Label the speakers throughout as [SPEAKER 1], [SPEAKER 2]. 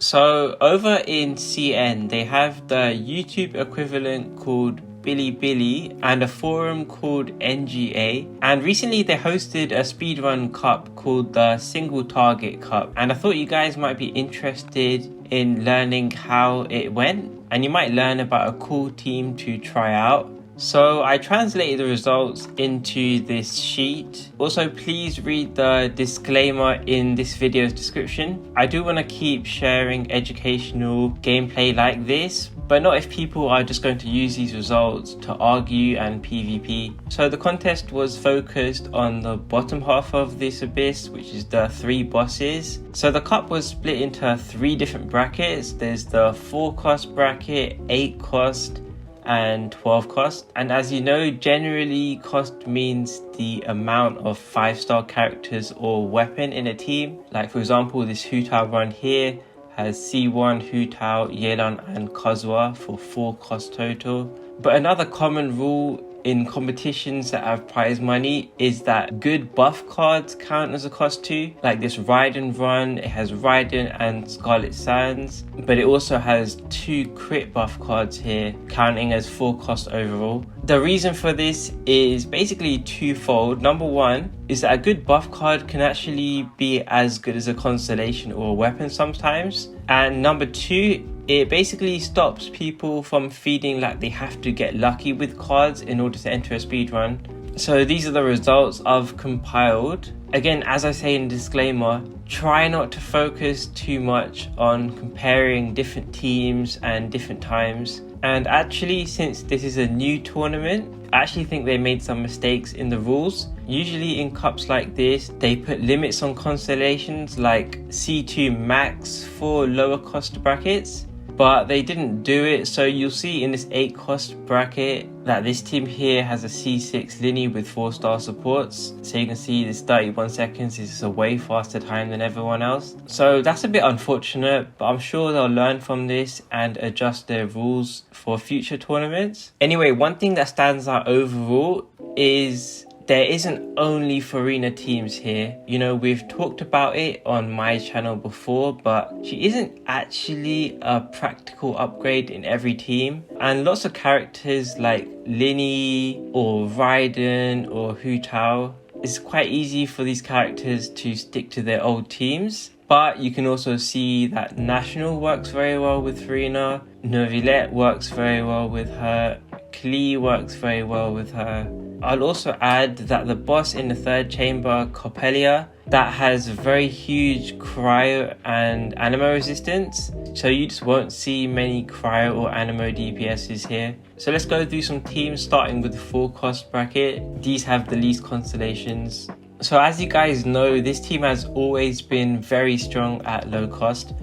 [SPEAKER 1] So over in CN, they have the YouTube equivalent called Bilibili and a forum called NGA, and recently they hosted a speedrun cup called the Single Target Cup, and I thought you guys might be interested in learning how it went, and you might learn about a cool team to try out. So I translated the results into this sheet. Also, please read the disclaimer in this video's description. I do want to keep sharing educational gameplay like this, but not if people are just going to use these results to argue and PvP. So the contest was focused on the bottom half of this abyss, which is the 3 bosses. So the cup was split into 3 different brackets. There's the 4 cost bracket, 8 cost, and 12 cost. And as you know, generally cost means the amount of 5-star characters or weapon in a team. Like for example, this Hu Tao run here has C1, Hu Tao, Yelan and kazuha for 4 cost total. But another common rule in competitions that have prize money is that good buff cards count as a cost too. Like this Raiden run, it has Raiden and Scarlet Sands, but it also has 2 crit buff cards here, counting as 4 cost overall. The reason for this is basically twofold. Number one is that a good buff card can actually be as good as a constellation or a weapon sometimes. And number two, it basically stops people from feeling like they have to get lucky with cards in order to enter a speedrun. So these are the results I've compiled. Again, as I say in the disclaimer, try not to focus too much on comparing different teams and different times. And actually, since this is a new tournament, I actually think they made some mistakes in the rules. Usually in cups like this, they put limits on constellations like C2 max for lower cost brackets, but they didn't do it. So you'll see in this 8 cost bracket that this team here has a C6 lyney with 4-star supports. So you can see this 31 seconds is a way faster time than everyone else. So that's a bit unfortunate, but I'm sure they'll learn from this and adjust their rules for future tournaments. Anyway, one thing that stands out overall is there isn't only furina teams here. You know, we've talked about it on my channel before, but she isn't actually a practical upgrade in every team. And lots of characters like Lyney or Raiden or Hu Tao, it's quite easy for these characters to stick to their old teams. But you can also see that National works very well with furina, Neuvillette works very well with her, Klee works very well with her. I'll also add that the boss in the 3rd chamber, Coppelia, that has very huge cryo and animo resistance, so you just won't see many cryo or animo DPSs here. So let's go through some teams, starting with the 4 cost bracket. These have the least constellations. So as you guys know, this team has always been very strong at low cost,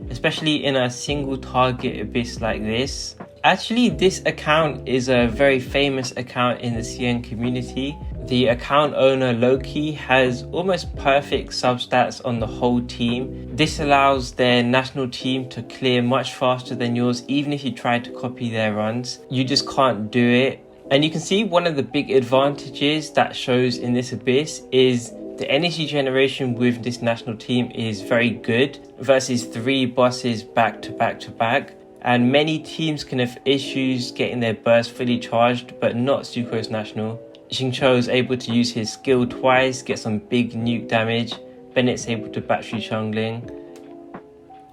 [SPEAKER 1] especially in a single target abyss like this. Actually, this account is a very famous account in the CN community. The account owner Loki has almost perfect substats on the whole team. This allows their national team to clear much faster than yours, even if you try to copy their runs. You just can't do it. And you can see one of the big advantages that shows in this abyss is the energy generation with this national team is very good versus 3 bosses back to back to back. And many teams can have issues getting their burst fully charged, but not Sucrose National. Xingqiu is able to use his skill twice, get some big nuke damage. Bennett's able to battery jungling.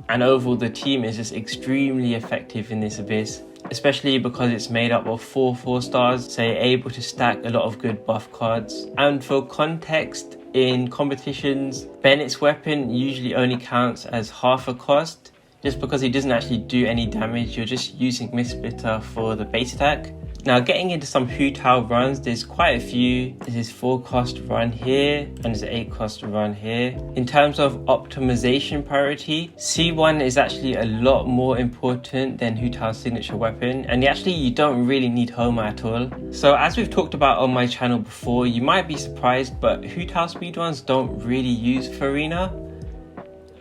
[SPEAKER 1] And overall, the team is just extremely effective in this abyss, especially because it's made up of 4 4-stars, so you're able to stack a lot of good buff cards. And for context, in competitions, Bennett's weapon usually only counts as half a cost. Just because he doesn't actually do any damage, you're just using Mist-Splitter for the base attack. Now getting into some Hu Tao runs, there's quite a few. There's this 4 cost run here and there's an 8 cost run here. In terms of optimization priority, C1 is actually a lot more important than Hu Tao's signature weapon, and actually you don't really need Homa at all. So as we've talked about on my channel before, you might be surprised, but Hu Tao speedruns don't really use furina.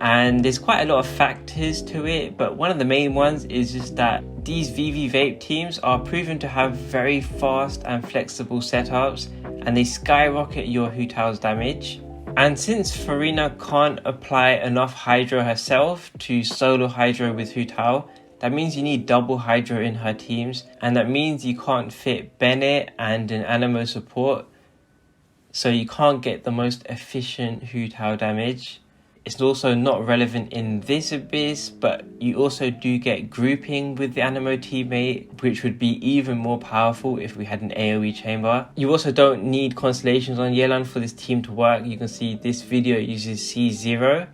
[SPEAKER 1] And there's quite a lot of factors to it, but one of the main ones is just that these VV vape teams are proven to have very fast and flexible setups, and they skyrocket your Hu Tao's damage. And since Furina can't apply enough hydro herself to solo hydro with Hu Tao, that means you need double hydro in her teams, and that means you can't fit Bennett and an Anemo support, so you can't get the most efficient Hu Tao damage. It's also not relevant in this abyss, but you also do get grouping with the Anemo teammate, which would be even more powerful if we had an AoE chamber. You also don't need constellations on Yelan for this team to work. You can see this video uses C0,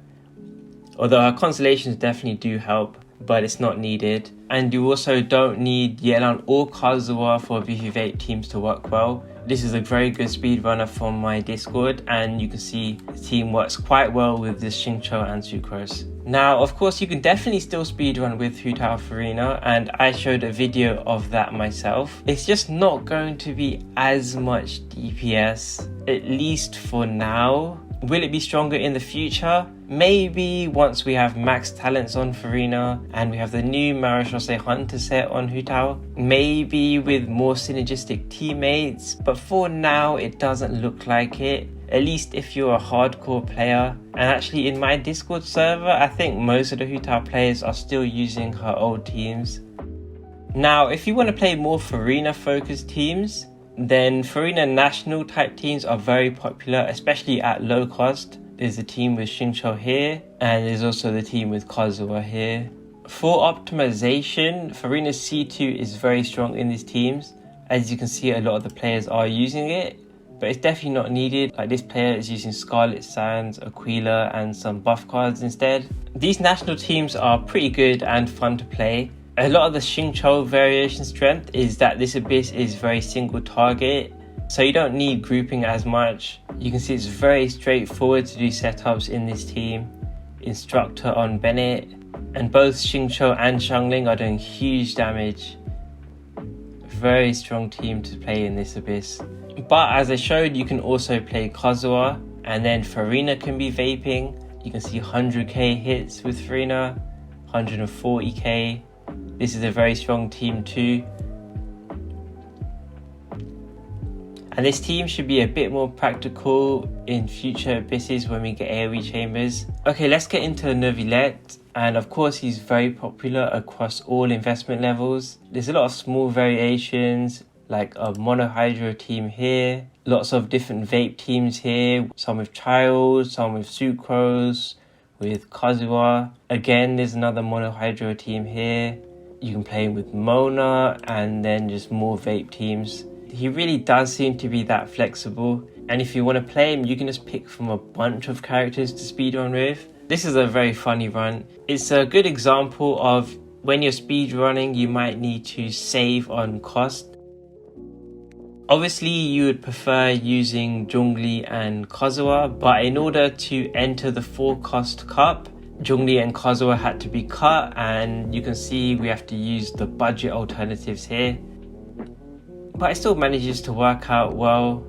[SPEAKER 1] although our constellations definitely do help, but it's not needed. And you also don't need Yelan or Kazuha for Beefy Vape teams to work well. This is a very good speedrunner from my Discord, and you can see the team works quite well with this xingqiu and sucrose. Now, of course, you can definitely still speedrun with Hu Tao Furina, and I showed a video of that myself. It's just not going to be as much DPS, at least for now. Will it be stronger in the future? Maybe once we have max talents on Furina and we have the new Marechaussee Hunter set on Hu Tao. Maybe with more synergistic teammates, but for now it doesn't look like it. At least if you're a hardcore player. And actually in my Discord server, I think most of the Hu Tao players are still using her old teams. Now, if you want to play more Furina focused teams, then Furina national type teams are very popular, especially at low cost. There's a team with xingqiu here, and there's also the team with Kazuha here. For optimization, Furina's C2 is very strong in these teams. As you can see, a lot of the players are using it, but it's definitely not needed. Like this player is using Scarlet Sands, Aquila, and some buff cards instead. These national teams are pretty good and fun to play. A lot of the xingqiu variation strength is that this abyss is very single target, so you don't need grouping as much. You can see it's very straightforward to do setups in this team. Instructor on Bennett, and both xingqiu and Xiangling are doing huge damage. Very strong team to play in this abyss. But as I showed, you can also play Kazuha, and then Furina can be vaping. You can see 100k hits with Furina, 140k. This is a very strong team too. And this team should be a bit more practical in future abysses when we get AoE chambers. Okay, let's get into neuvillette. And of course, he's very popular across all investment levels. There's a lot of small variations, like a monohydro team here. Lots of different vape teams here. Some with childe, some with sucrose, with kazuha. Again, there's another monohydro team here. You can play him with Mona, and then just more vape teams. He really does seem to be that flexible, and if you want to play him, you can just pick from a bunch of characters to speedrun with. This is a very funny run. It's a good example of when you're speedrunning, you might need to save on cost. Obviously, you would prefer using Zhongli and Kazuha, but in order to enter the 4-cost cup, Zhongli and Kazuha had to be cut, and you can see we have to use the budget alternatives here. But it still manages to work out well.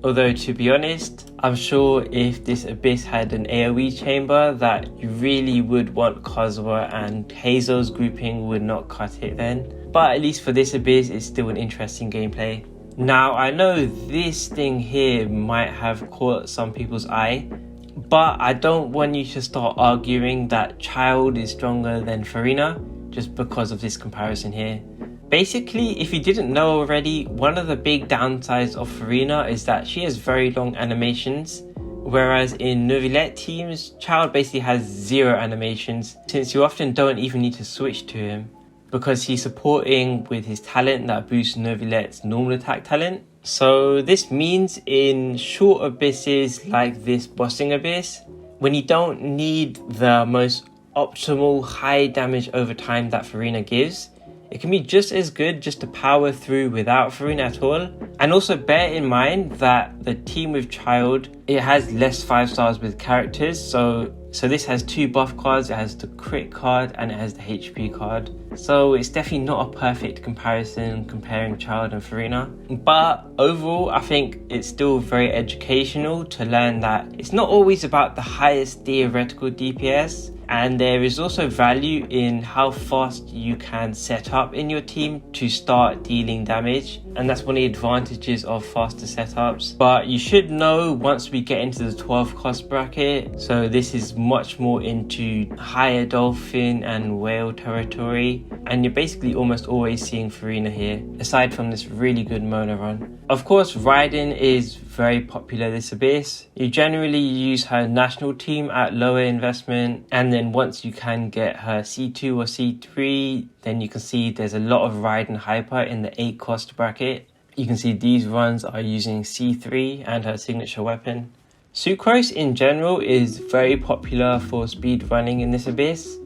[SPEAKER 1] Although, to be honest, I'm sure if this abyss had an AoE chamber that you really would want Kazuha, and Hazel's grouping would not cut it then. But at least for this abyss, it's still an interesting gameplay. Now, I know this thing here might have caught some people's eye, but I don't want you to start arguing that childe is stronger than Furina just because of this comparison here. Basically, if you didn't know already, one of the big downsides of Furina is that she has very long animations, whereas in neuvillette teams, childe basically has 0 animations, since you often don't even need to switch to him, because he's supporting with his talent that boosts neuvillette's normal attack talent. So this means in short abysses like this bossing abyss, when you don't need the most optimal high damage over time that Furina gives, it can be just as good just to power through without Furina at all. And also bear in mind that the team with childe, it has less 5 stars with characters, so this has 2 buff cards, it has the crit card and it has the HP card. So it's definitely not a perfect comparison comparing childe and Furina. But overall, I think it's still very educational to learn that it's not always about the highest theoretical DPS, and there is also value in how fast you can set up in your team to start dealing damage, and that's one of the advantages of faster setups. But But you should know once we get into the 12 cost bracket, so this is much more into higher dolphin and whale territory, and you're basically almost always seeing furina here, aside from this really good Mona run. Of course, raiden is very popular this abyss. You generally use her national team at lower investment, and then once you can get her C2 or C3, then you can see there's a lot of raiden hyper in the 8 cost bracket. You can see these runs are using C3 and her signature weapon. Sucrose in general is very popular for speed running in this abyss.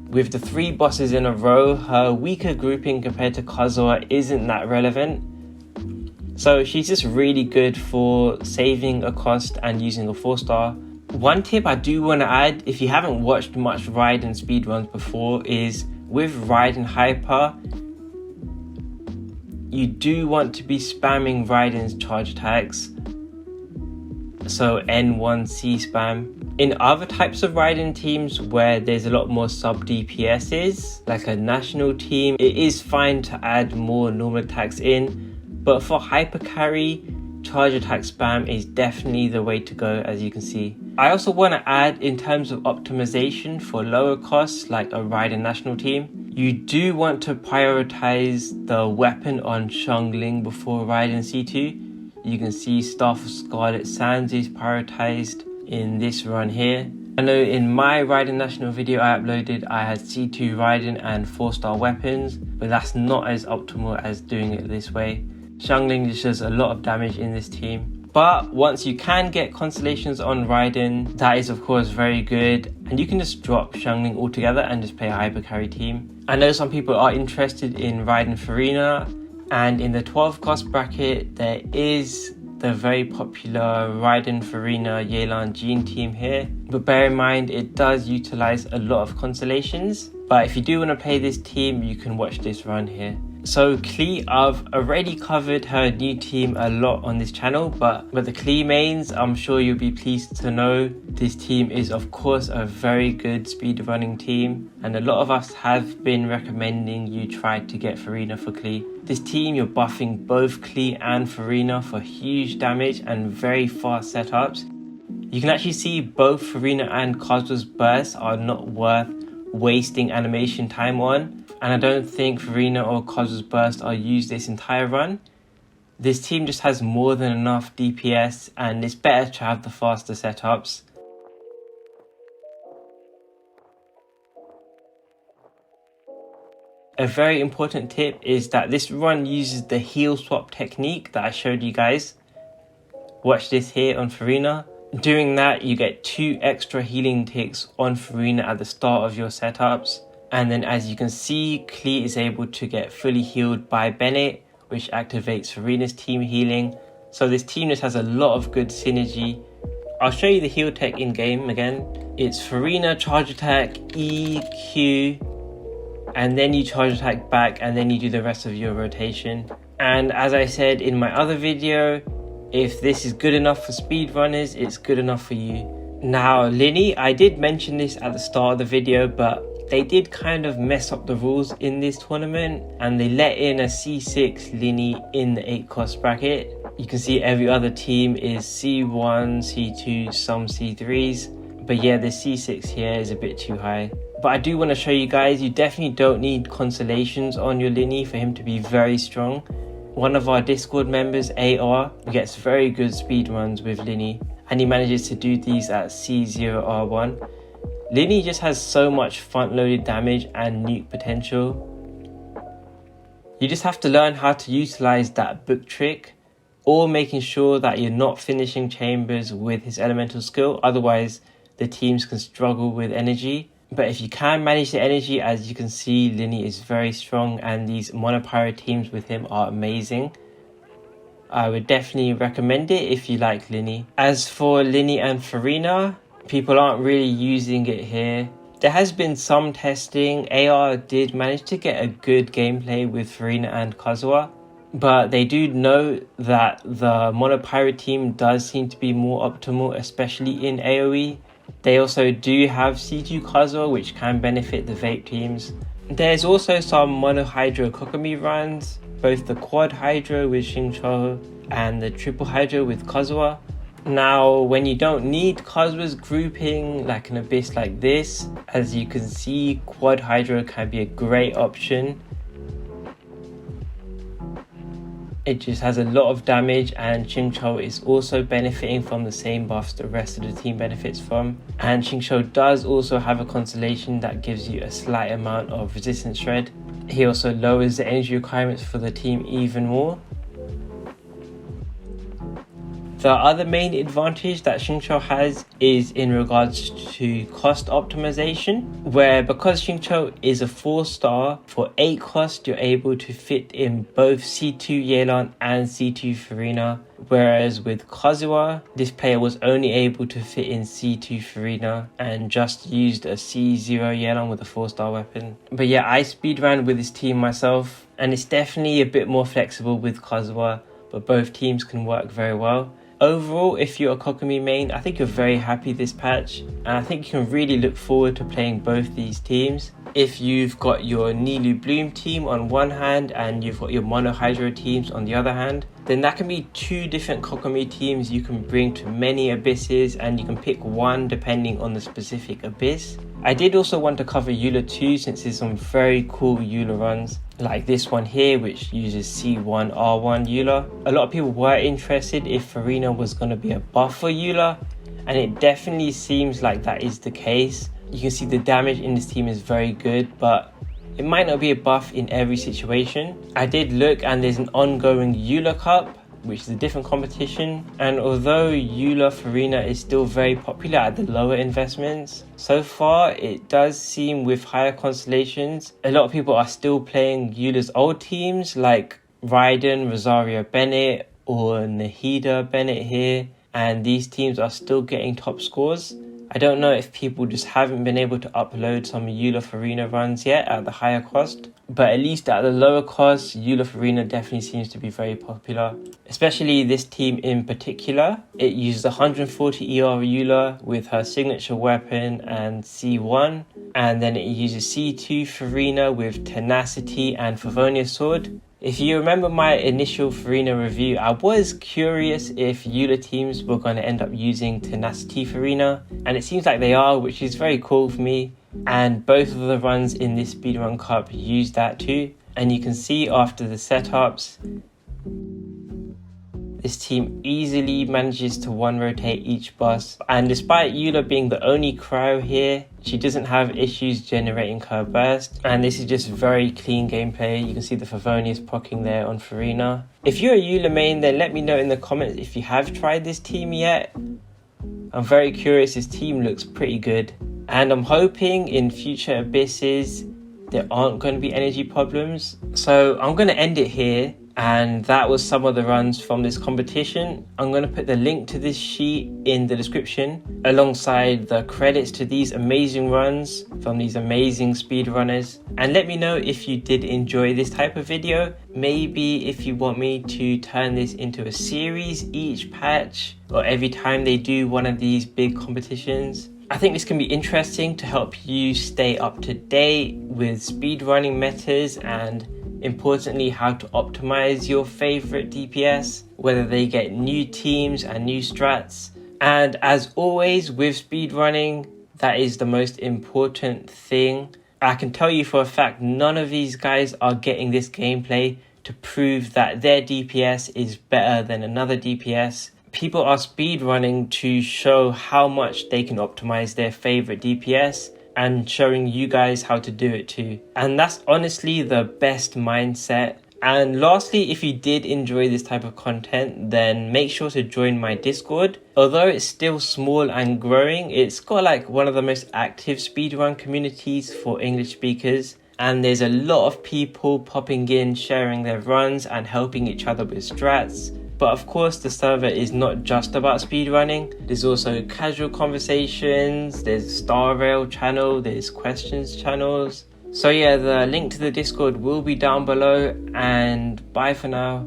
[SPEAKER 1] With the 3 bosses in a row, her weaker grouping compared to Kazuha isn't that relevant. So she's just really good for saving a cost and using a 4-star. One tip I do want to add, if you haven't watched much raiden speedruns before, is with raiden hyper, you do want to be spamming raiden's charge attacks, so N1C spam. In other types of raiden teams where there's a lot more sub DPSs, like a national team, it is fine to add more normal attacks in, but for hyper carry, charge attack spam is definitely the way to go, as you can see. I also want to add, in terms of optimization for lower costs like a raiden national team, you do want to prioritize the weapon on Xiangling before raiden C2. You can see Staff of Scarlet Sands is prioritized in this run here. I know in my raiden national video I uploaded, I had C2 raiden and 4-star weapons, but that's not as optimal as doing it this way. Xiangling just does a lot of damage in this team. But once you can get constellations on raiden, that is of course very good, and you can just drop Xiangling altogether and just play a hyper carry team. I know some people are interested in raiden furina, and in the 12 cost bracket there is the very popular raiden furina yelan Jean team here, but bear in mind it does utilize a lot of constellations. But if you do want to play this team, you can watch this run here. So Klee, I've already covered her new team a lot on this channel, but the Klee mains, I'm sure you'll be pleased to know this team is of course a very good speedrunning team, and a lot of us have been recommending you try to get furina for Klee. This team, you're buffing both Klee and furina for huge damage and very fast setups. You can actually see both furina and Kazuha's bursts are not worth wasting animation time on, and I don't think furina or Kazuha's burst are used this entire run. This team just has more than enough DPS, and it's better to have the faster setups. A very important tip is that this run uses the heal swap technique that I showed you guys. Watch this here on furina. Doing that, you get 2 extra healing ticks on furina at the start of your setups. And then as you can see, Klee is able to get fully healed by Bennett, which activates furina's team healing. So this team just has a lot of good synergy. I'll show you the heal tech in game again. It's furina, charge attack, E, Q, and then you charge attack back, and then you do the rest of your rotation. And as I said in my other video, if this is good enough for speedrunners, it's good enough for you. Now lyney, I did mention this at the start of the video, but they did kind of mess up the rules in this tournament, and they let in a C6 lyney in the 8 cost bracket. You can see every other team is C1, C2, some C3s, but yeah, the C6 here is a bit too high. But I do want to show you guys, you definitely don't need constellations on your lyney for him to be very strong. One of our Discord members, AR, gets very good speedruns with lyney, and he manages to do these at C0R1. Lyney just has so much front-loaded damage and nuke potential. You just have to learn how to utilize that book trick, or making sure that you're not finishing chambers with his elemental skill, otherwise the teams can struggle with energy. But if you can manage the energy, as you can see, lyney is very strong, and these monopyro teams with him are amazing. I would definitely recommend it if you like lyney. As for lyney and furina, people aren't really using it here. There has been some testing. AR did manage to get a good gameplay with furina and Kazuha, but they do know that the monopyro team does seem to be more optimal, especially in AoE. They also do have C2 Kazuha, which can benefit the vape teams. There's also some mono hydro kokomi runs, both the quad hydro with xingqiu and the triple hydro with kazuha. Now, when you don't need kazuha's grouping like an abyss like this, as you can see, quad hydro can be a great option. It just has a lot of damage, and xingqiu is also benefiting from the same buffs the rest of the team benefits from. And xingqiu does also have a constellation that gives you a slight amount of resistance shred. He also lowers the energy requirements for the team even more. The other main advantage that xingqiu has is in regards to cost optimization, where because xingqiu is a 4-star, for 8 cost you're able to fit in both C2 yelan and C2 furina, whereas with kazuha, this player was only able to fit in C2 furina and just used a C0 yelan with a 4-star weapon. But yeah, I speedran with this team myself, and it's definitely a bit more flexible with kazuha, but both teams can work very well. Overall, if you're a Kokomi main, I think you're very happy this patch, and I think you can really look forward to playing both these teams. If you've got your Nilou Bloom team on one hand and you've got your Mono Hydro teams on the other hand, then that can be 2 different Kokomi teams you can bring to many abysses, and you can pick one depending on the specific abyss. I did also want to cover eula too, since there's some very cool eula runs, like this one here which uses C1 R1 eula. A lot of people were interested if furina was going to be a buff for eula, and it definitely seems like that is the case. You can see the damage in this team is very good, but it might not be a buff in every situation. I did look, and there's an ongoing eula cup, which is a different competition, and although eula furina is still very popular at the lower investments, so far it does seem with higher constellations a lot of people are still playing eula's old teams like Raiden, Rosario Bennett or Nahida Bennett here, and these teams are still getting top scores. I don't know if people just haven't been able to upload some eula furina runs yet at the higher cost, but at least at the lower cost, eula furina definitely seems to be very popular. Especially this team in particular. It uses 140 ER eula with her signature weapon and C1, and then it uses C2 furina with tenacity and Favonius sword. If you remember my initial furina review, I was curious if eula teams were going to end up using tenacity furina, and it seems like they are, which is very cool for me. And both of the runs in this speedrun cup use that too, and you can see after the setups, this team easily manages to 1-rotate each bus, and despite eula being the only cryo here, she doesn't have issues generating her burst, and this is just very clean gameplay. You can see the Favonius proccing there on furina. If you're a eula main, then let me know in the comments if you have tried this team yet. I'm very curious, this team looks pretty good, and I'm hoping in future abysses there aren't going to be energy problems. So I'm going to end it here, and that was some of the runs from this competition. I'm going to put the link to this sheet in the description alongside the credits to these amazing runs from these amazing speedrunners, and let me know if you did enjoy this type of video. Maybe if you want me to turn this into a series each patch or every time they do one of these big competitions. I think this can be interesting to help you stay up to date with speedrunning metas, and importantly how to optimize your favorite DPS, whether they get new teams and new strats. And as always with speedrunning, that is the most important thing. I can tell you for a fact none of these guys are getting this gameplay to prove that their DPS is better than another DPS. People are speedrunning to show how much they can optimize their favorite DPS, and showing you guys how to do it too. And that's honestly the best mindset. And lastly, if you did enjoy this type of content, then make sure to join my Discord. Although it's still small and growing, it's got like one of the most active speedrun communities for English speakers. And there's a lot of people popping in, sharing their runs and helping each other with strats. But of course, the server is not just about speedrunning. There's also casual conversations, there's Star Rail channel, there's questions channels. So yeah, the link to the Discord will be down below, and bye for now.